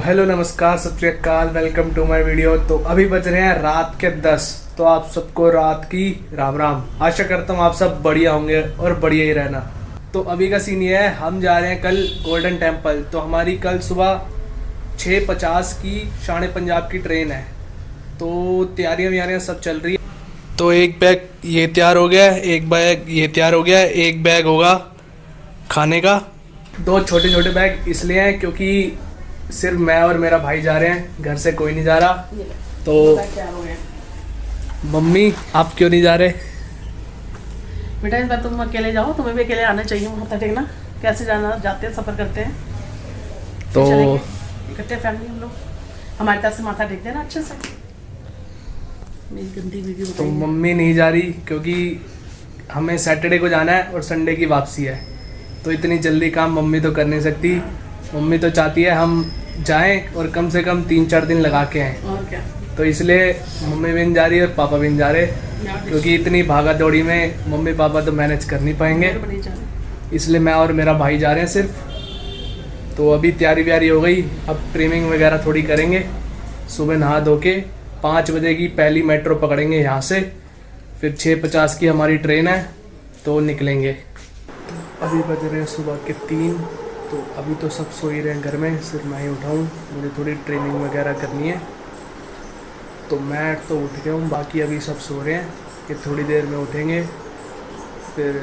Hello नमस्कार सत श्री अकाल, वेलकम टू माय वीडियो। तो अभी बज रहे हैं रात के 10। तो आप सबको रात की राम राम। आशा करता हूँ आप सब बढ़िया होंगे और बढ़िया ही रहना। तो अभी का सीन ये है, हम जा रहे हैं कल गोल्डन टेम्पल। तो हमारी कल सुबह 6:50 की शान पंजाब की ट्रेन है। तो तैयारियाँ व्यारियाँ सब चल रही है। तो एक बैग ये तैयार हो गया है, एक बैग ये तैयार हो गया है, एक बैग होगा खाने का। दो छोटे छोटे बैग इसलिए हैं क्योंकि सिर्फ मैं और मेरा भाई जा रहे हैं, घर से कोई नहीं जा रहा। तो मम्मी आप क्यों नहीं जा रहे? बेटा इस बार तुम अकेले जाओ, तुम्हें भी अकेले आना चाहिए। माथा टेकना कैसे जाना, जाते हैं सफ़र करते हैं तो इकट्ठे फैमिली हम लोग। हमारी तरफ से माथा टेक देना अच्छे से। मेरी गंदी वीडियो तो मम्मी नहीं जा रही क्योंकि हमें सैटरडे को जाना है और संडे की वापसी है। तो इतनी जल्दी काम मम्मी तो कर नहीं सकती। मम्मी तो चाहती है हम जाएं और कम से कम 3-4 दिन लगा के आएँ। और क्या, तो इसलिए मम्मी भी नहीं जा रही और पापा भी नहीं जा रहे, क्योंकि इतनी भागा दौड़ी में मम्मी पापा तो मैनेज कर नहीं पाएंगे। इसलिए मैं और मेरा भाई जा रहे हैं सिर्फ। तो अभी तैयारी व्यारी हो गई, अब ट्रिमिंग वगैरह थोड़ी करेंगे। सुबह नहा धो के 5 बजे की पहली मेट्रो पकड़ेंगे यहाँ से, फिर 6:50 की हमारी ट्रेन है तो निकलेंगे। अभी बज रहे हैं सुबह के 3। तो अभी तो सब सो ही रहे हैं घर में, सिर्फ मैं ही उठाऊँ। मुझे थोड़ी ट्रेनिंग वगैरह करनी है। तो मैं तो उठ गया हूँ, बाकी अभी सब सो रहे हैं कि थोड़ी देर में उठेंगे, फिर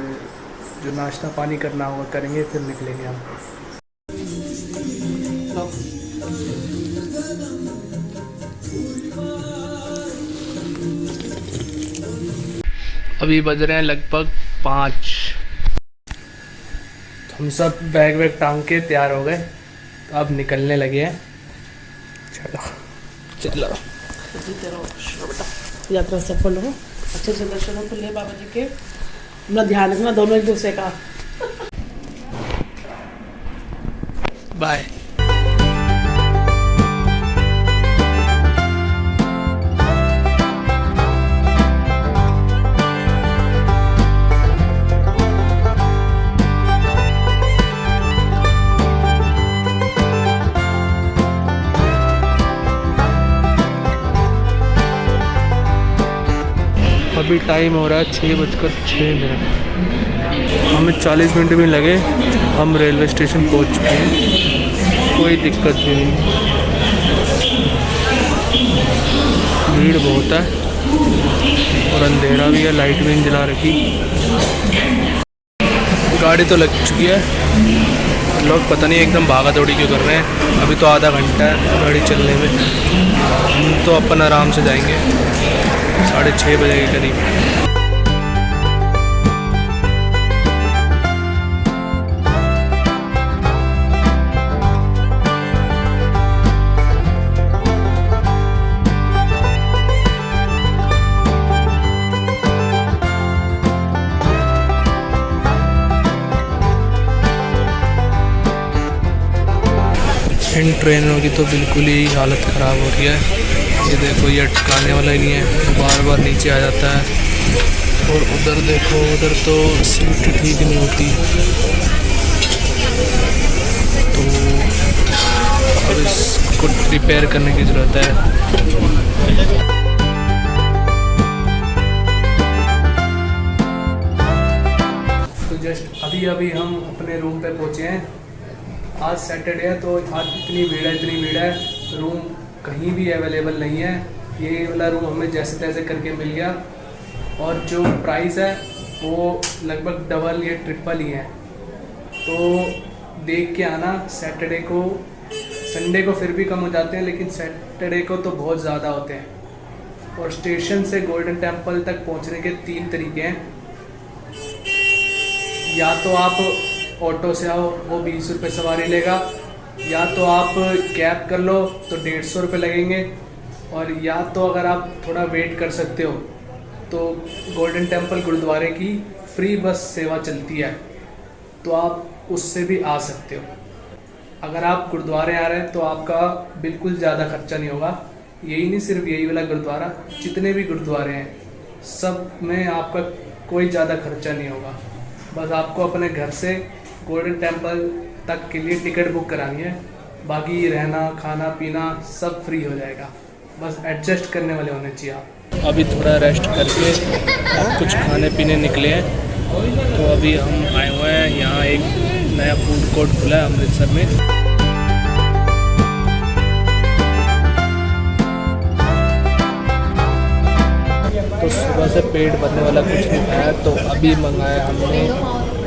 जो नाश्ता पानी करना होगा करेंगे, फिर निकलेंगे हम। अभी बज रहे हैं लगभग 5। हम सब बैग वैग टांग के तैयार हो गए, तो अब निकलने लगे हैं। चलो चलो बेटा, यात्रा सफल हो, अच्छे से दर्शन हो खुले बाबा जी के। अपना ध्यान रखना दोनों एक दूसरे का। बाय। अभी टाइम हो रहा है 6:06। हमें 40 मिनट भी लगे, हम रेलवे स्टेशन पहुंच चुके हैं। कोई दिक्कत भी नहीं, भीड़ बहुत है और अंधेरा भी है, लाइट भी नहीं जला रखी। गाड़ी तो लग चुकी है, लोग पता नहीं एकदम भागा दौड़ी क्यों कर रहे हैं। अभी तो आधा घंटा है गाड़ी चलने में, हम तो अपन आराम से जाएंगे 6:30 बजे के करीब। इन ट्रेनों की तो बिल्कुल ही हालत ख़राब हो रही है। ये देखो, ये अटकाने वाला ही नहीं है, बार बार नीचे आ जाता है। और उधर देखो, उधर तो सीट ठीक नहीं होती। तो अब इसको रिपेयर करने की ज़रूरत है। तो जस्ट अभी हम अपने रूम पे पहुँचे हैं। आज सैटरडे है तो आज इतनी भीड़ है, रूम कहीं भी अवेलेबल नहीं है। ये वाला रूम हमें जैसे तैसे करके मिल गया, और जो प्राइस है वो लगभग डबल या ट्रिपल ही है। तो देख के आना सैटरडे को। संडे को फिर भी कम हो जाते हैं, लेकिन सैटरडे को तो बहुत ज़्यादा होते हैं। और स्टेशन से गोल्डन टेम्पल तक पहुंचने के 3 तरीके हैं। या तो आप ऑटो से आओ, वो 20 रुपये सवारी लेगा, या तो आप कैब कर लो तो 150 रुपये लगेंगे, और या तो अगर आप थोड़ा वेट कर सकते हो तो गोल्डन टेम्पल गुरुद्वारे की फ्री बस सेवा चलती है, तो आप उससे भी आ सकते हो। अगर आप गुरुद्वारे आ रहे हैं तो आपका बिल्कुल ज़्यादा खर्चा नहीं होगा। यही नहीं, सिर्फ यही वाला गुरुद्वारा, जितने भी गुरुद्वारे हैं सब में आपका कोई ज़्यादा खर्चा नहीं होगा। बस आपको अपने घर से गोल्डन टेम्पल तक के लिए टिकट बुक करानी है, बाकी रहना खाना पीना सब फ्री हो जाएगा, बस एडजस्ट करने वाले होने चाहिए आप। अभी थोड़ा रेस्ट करके अब कुछ खाने पीने निकले हैं। तो अभी हम आए हुए हैं यहाँ, एक नया फूड कोर्ट खुला है अमृतसर में। तो सुबह से पेट भरने वाला कुछ नहीं खाया, तो अभी मंगाया हमने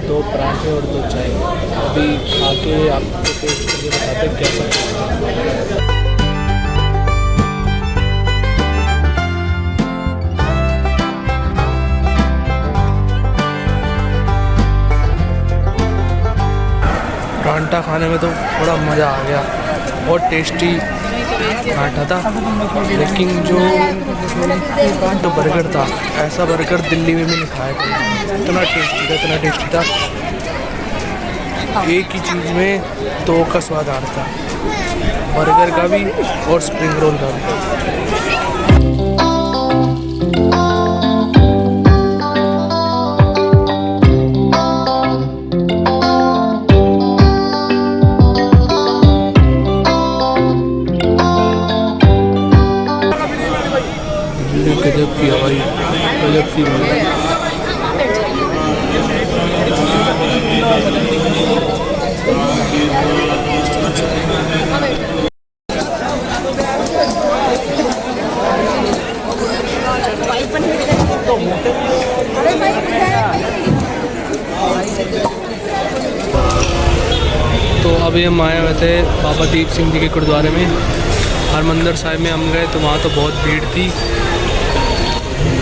2 पराठे और 2 चाय। अभी खा के आपको टेस्ट करके बताते हैं कैसा। पराठा खाने में तो थोड़ा मज़ा आ गया, बहुत टेस्टी पराठा था। लेकिन जो बर्गर था, ऐसा बर्गर दिल्ली में भी नहीं खाया, इतना टेस्टी था। एक ही चीज़ में 2 का स्वाद आ रहा था, बर्गर का भी और स्प्रिंग रोल का भी। गजब की हवाई, गजब की तो अभी हम आए हुए थे बाबा दीप सिंह जी के गुरुद्वारे में। हरमंदिर साहिब में हम गए तो वहाँ तो बहुत भीड़ थी,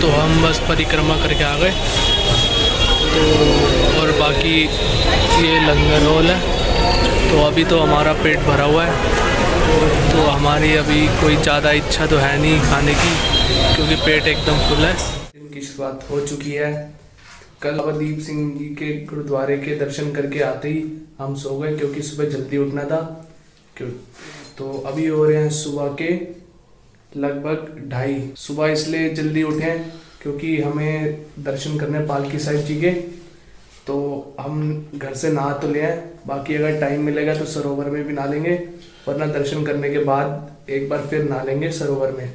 तो हम बस परिक्रमा करके आ गए। तो और बाकी ये लंगर हॉल है। तो अभी तो हमारा पेट भरा हुआ है, तो हमारी अभी कोई ज़्यादा इच्छा तो है नहीं खाने की, क्योंकि पेट एकदम फुल है। दिन की शुरुआत हो चुकी है। कल बाबा दीप सिंह जी के गुरुद्वारे के दर्शन करके आते ही हम सो गए, क्योंकि सुबह जल्दी उठना था। तो अभी हो रहे हैं सुबह के लगभग 2:30 सुबह। इसलिए जल्दी उठे क्योंकि हमें दर्शन करने पालकी साहिब जी के। तो हम घर से नहा तो ले आए, बाकी अगर टाइम मिलेगा तो सरोवर में भी नहा लेंगे, वरना दर्शन करने के बाद एक बार फिर नहा लेंगे सरोवर में,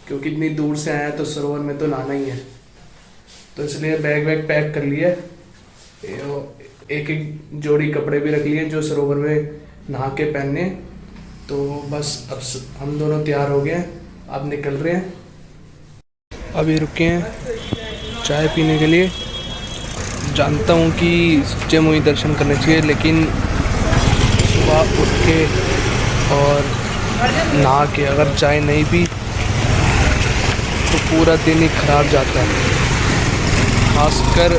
क्योंकि इतनी दूर से आए हैं तो सरोवर में तो नहाना ही है। तो इसलिए बैग पैक कर लिया, एक जोड़ी कपड़े भी रख लिए जो सरोवर में नहा के पहनने। तो बस अब हम दोनों तैयार हो गए हैं, अब निकल रहे हैं। अभी रुके हैं चाय पीने के लिए। जानता हूँ कि सच्चे मुझे दर्शन करने चाहिए, लेकिन सुबह उठ के और नहा के अगर चाय नहीं पी तो पूरा दिन ही खराब जाता है। खासकर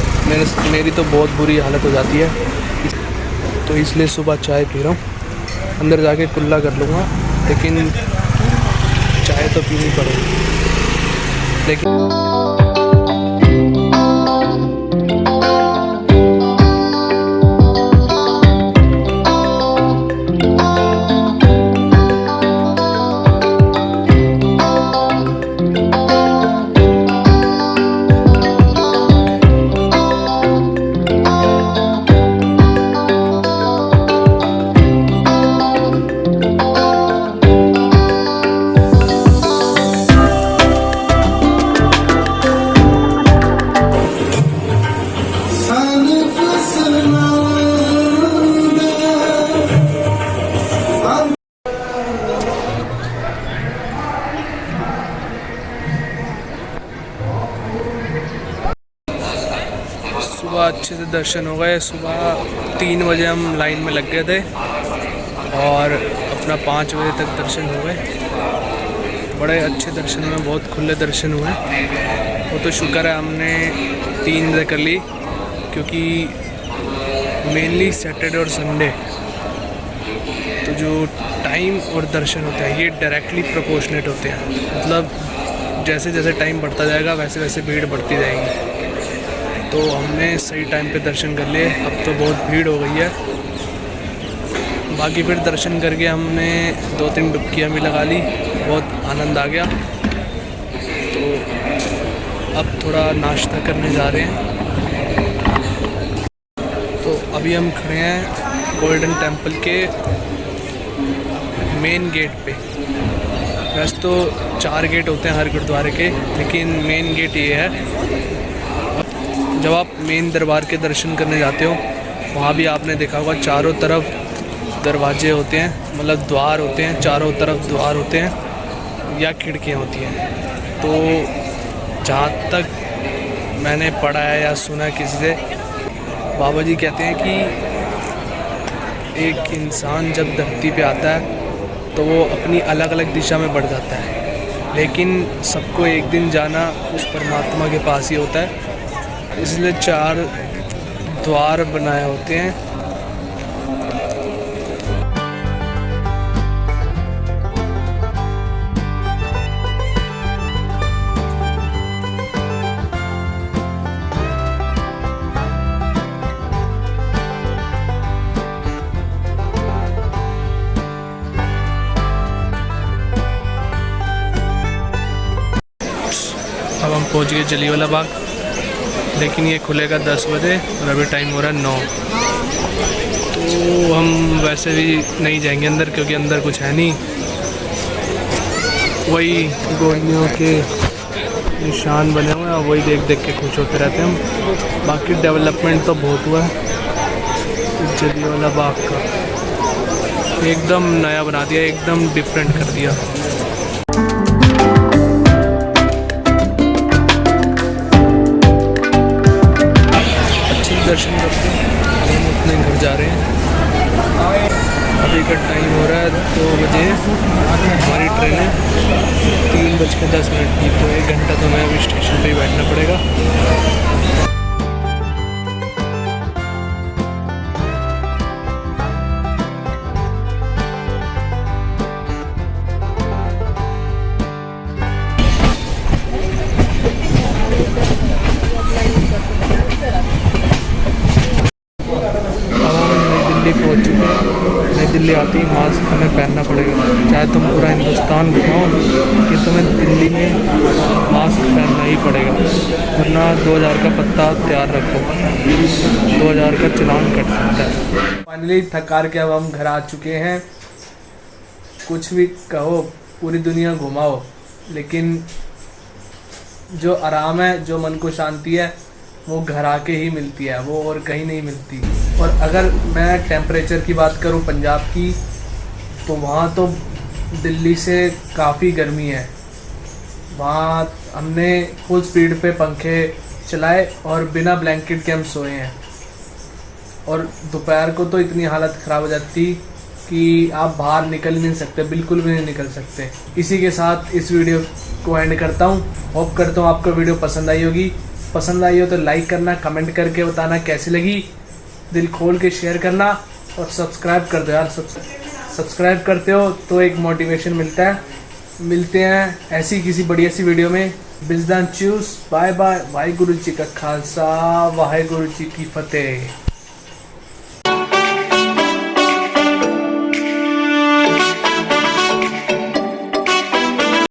मेरी तो बहुत बुरी हालत हो जाती है, तो इसलिए सुबह चाय पी रहा हूँ। अंदर जाके कुल्ला कर लूँगा, लेकिन चाय तो पीनी पड़ेगी। लेकिन सुबह अच्छे से दर्शन हो गए। सुबह 3 बजे हम लाइन में लग गए थे और अपना 5 बजे तक दर्शन हो गए। बड़े अच्छे दर्शन हुए, बहुत खुले दर्शन हुए। वो तो शुक्र है हमने 3 बजे कर ली, क्योंकि मेनली सैटरडे और संडे तो जो टाइम और दर्शन होते हैं ये डायरेक्टली प्रोपोर्शनेट होते हैं। मतलब जैसे जैसे टाइम बढ़ता जाएगा वैसे वैसे भीड़ बढ़ती जाएगी। तो हमने सही टाइम पे दर्शन कर लिए। अब तो बहुत भीड़ हो गई है। बाकी फिर दर्शन करके हमने 2-3 डुबकियाँ भी लगा ली, बहुत आनंद आ गया। तो अब थोड़ा नाश्ता करने जा रहे हैं। तो अभी हम खड़े हैं गोल्डन टेम्पल के मेन गेट पे। वैसे तो 4 गेट होते हैं हर गुरुद्वारे के, लेकिन मेन गेट ये है। जब आप मेन दरबार के दर्शन करने जाते हो, वहाँ भी आपने देखा होगा चारों तरफ दरवाजे होते हैं, मतलब द्वार होते हैं, चारों तरफ द्वार होते हैं या खिड़कियाँ होती हैं। तो जहाँ तक मैंने पढ़ा है या सुना किसी से, बाबा जी कहते हैं कि एक इंसान जब धरती पे आता है तो वो अपनी अलग अलग दिशा में बढ़ जाता है, लेकिन सबको एक दिन जाना उस परमात्मा के पास ही होता है। इसलिए 4 द्वार बनाए होते हैं। अब हम पहुंच गए जलियांवाला बाग, लेकिन ये खुलेगा 10 बजे और अभी टाइम हो रहा है 9। तो हम वैसे भी नहीं जाएंगे अंदर, क्योंकि अंदर कुछ है नहीं, वही गोलियों के निशान बने हुए हैं, वही देख देख के खुश होते रहते हैं हम। बाकी डेवलपमेंट तो बहुत हुआ है जलियांवाला बाग का, एकदम नया बना दिया, एकदम डिफरेंट कर दिया। दर्शन करते हैं, हम अपने घर जा रहे हैं। अभी का टाइम हो रहा है 2 बजे, हमारी ट्रेन है 3:10 की, तो 1 घंटा तो हमें अभी स्टेशन पे ही बैठना पड़ेगा। पहुंच चुके हैं। नई दिल्ली आती ही मास्क हमें पहनना पड़ेगा, चाहे तुम पूरा हिंदुस्तान घुमाओ कि तुम्हें दिल्ली में मास्क पहनना ही पड़ेगा, वरना 2000 का पत्ता तैयार रखो, 2000 का चालान कट सकता है। फाइनली थक हार के अब हम घर आ चुके हैं। कुछ भी कहो, पूरी दुनिया घुमाओ, लेकिन जो आराम है, जो मन को शांति है, वो घर आके ही मिलती है, वो और कहीं नहीं मिलती। और अगर मैं टेम्परेचर की बात करूं पंजाब की, तो वहाँ तो दिल्ली से काफ़ी गर्मी है। वहाँ हमने फुल स्पीड पे पंखे चलाए और बिना ब्लैंकेट के हम सोए हैं। और दोपहर को तो इतनी हालत ख़राब हो जाती कि आप बाहर निकल नहीं सकते, बिल्कुल भी नहीं निकल सकते। इसी के साथ इस वीडियो को एंड करता हूँ। होप करता हूँ आपको वीडियो पसंद आई होगी। पसंद आई हो तो लाइक करना, कमेंट करके बताना कैसी लगी, दिल खोल के शेयर करना और सब्सक्राइब कर दो यार। सब्सक्राइब करते हो तो एक मोटिवेशन मिलता है। मिलते हैं ऐसी किसी बढ़िया सी वीडियो में। बिजदान चूस, बाय बाय। वाहिगुरु जी का खालसा, वाहिगुरु जी की फतेह।